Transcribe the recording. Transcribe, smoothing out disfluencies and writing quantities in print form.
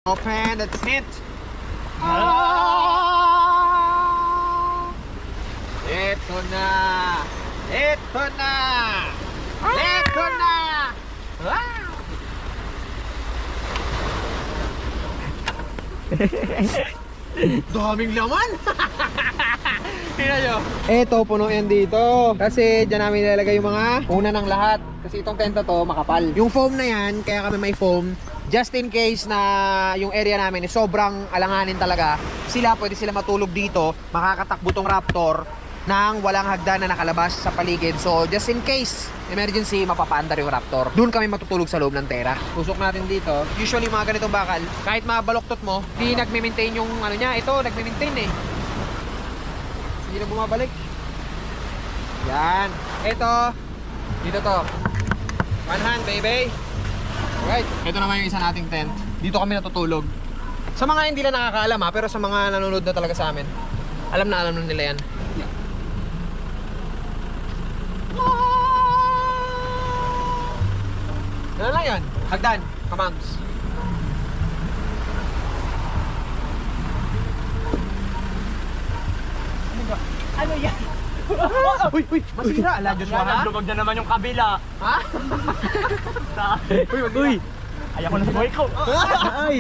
Open the tent. Ito na. Ito na. Ito na. Wow. Daming laman. Tingnan nyo. Ito, puno yan dito. Kasi dyan namin nilalagay yung mga una ng lahat. Kasi itong tenta to, makapal. Yung foam na yan, kaya kami may foam. Just in case na yung area namin is sobrang alanganin talaga, pwede sila matulog dito. Makakatakbo tong raptor nang walang hagdan na nakalabas sa paligid. So just in case emergency, mapapaandar yung raptor. Doon kami matutulog sa loob ng tera. Tusok natin dito. Usually mga ganitong bakal, kahit mabaloktot mo, di nagme-maintain yung ano niya. Ito, nagme-maintain eh. Hindi na bumabalik. Yan. Ito. Dito to. One hand, baby. Alright. Ito naman yung isa nating tent. Dito kami natutulog. Sa mga hindi lang nakakaalam ha, pero sa mga nanonood na talaga sa amin, alam na nila yan. Ano lang yan? Hagdan. Kamangs. Ano yan? Uy! Masira! Ala, Joshua ha? Lumag na naman yung kabila. Ha? Uy! Ayaw ko na sa buhay ko. Ay!